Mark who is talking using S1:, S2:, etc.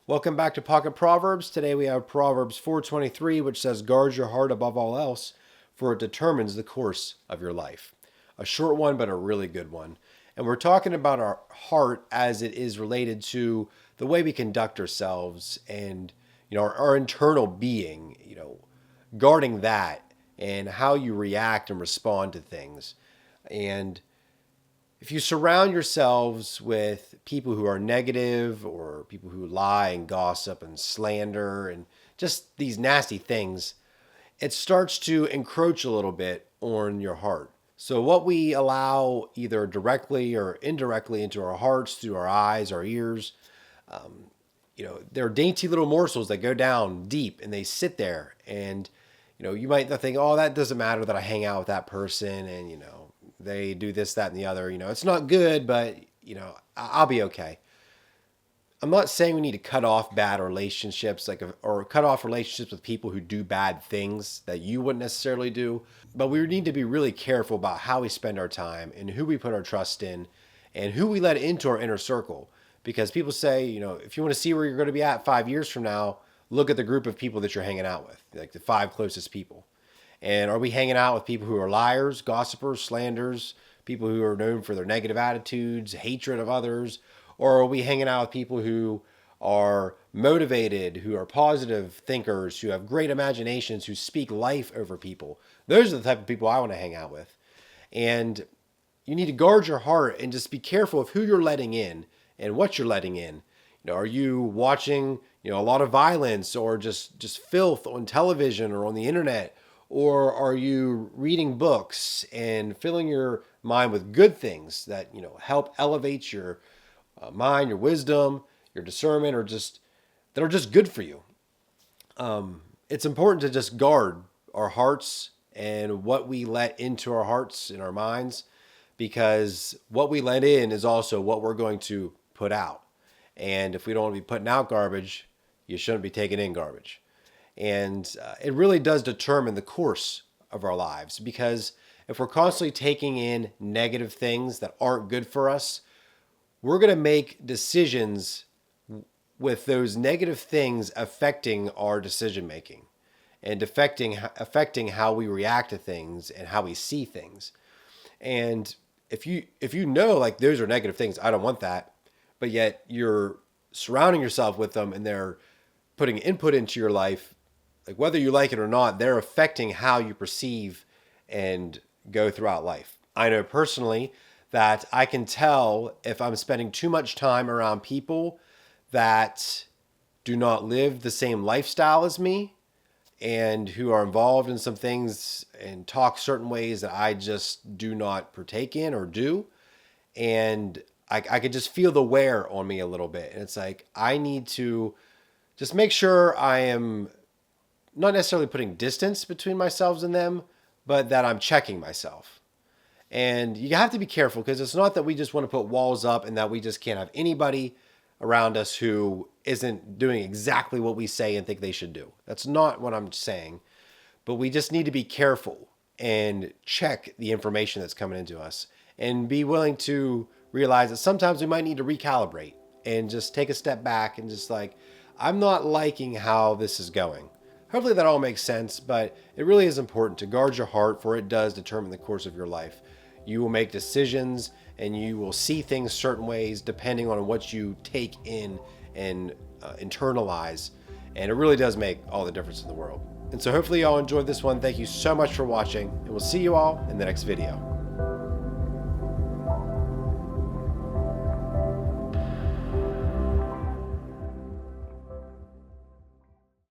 S1: Welcome back to Pocket Proverbs. Today we have Proverbs 4:23, which says, "Guard your heart above all else, for it determines the course of your life." A short one, but a really good one. And we're talking about our heart as it is related to the way we conduct ourselves and, our internal being, guarding that and how you react and respond to things. And if you surround yourselves with people who are negative or people who lie and gossip and slander and just these nasty things, it starts to encroach a little bit on your heart. So what we allow either directly or indirectly into our hearts through our eyes, our ears, they're dainty little morsels that go down deep and they sit there. And, you might think, oh, that doesn't matter that I hang out with that person and, they do this, that, and the other. It's not good, but, I'll be okay. I'm not saying we need to cut off bad relationships, or cut off relationships with people who do bad things that you wouldn't necessarily do. But we need to be really careful about how we spend our time and who we put our trust in and who we let into our inner circle. Because people say, if you want to see where you're going to be at 5 years from now, look at the group of people that you're hanging out with, like the 5 closest people. And are we hanging out with people who are liars, gossipers, slanders, people who are known for their negative attitudes, hatred of others? Or are we hanging out with people who are motivated, who are positive thinkers, who have great imaginations, who speak life over people? Those are the type of people I want to hang out with. And you need to guard your heart and just be careful of who you're letting in and what you're letting in. Are you watching, a lot of violence or just filth on television or on the internet? Or are you reading books and filling your mind with good things that, help elevate your mind, your wisdom, your discernment, or that are just good for you? It's important to just guard our hearts and what we let into our hearts and our minds, because what we let in is also what we're going to put out. And if we don't want to be putting out garbage, you shouldn't be taking in garbage. And it really does determine the course of our lives, because if we're constantly taking in negative things that aren't good for us, we're going to make decisions with those negative things affecting our decision making and affecting how we react to things and how we see things. And if you know, like, those are negative things, I don't want that, but yet you're surrounding yourself with them and they're putting input into your life, like whether you like it or not, they're affecting how you perceive and go throughout life. I know personally that I can tell if I'm spending too much time around people that do not live the same lifestyle as me and who are involved in some things and talk certain ways that I just do not partake in or do. And I could just feel the wear on me a little bit. And it's like, I need to just make sure I am not necessarily putting distance between myself and them, but that I'm checking myself. And you have to be careful, because it's not that we just want to put walls up and that we just can't have anybody around us who isn't doing exactly what we say and think they should do. That's not what I'm saying. But we just need to be careful and check the information that's coming into us and be willing to realize that sometimes we might need to recalibrate and just take a step back and just like, I'm not liking how this is going. Hopefully that all makes sense, but it really is important to guard your heart, for it does determine the course of your life. You will make decisions and you will see things certain ways depending on what you take in and internalize. And it really does make all the difference in the world. And so hopefully y'all enjoyed this one. Thank you so much for watching, and we'll see you all in the next video.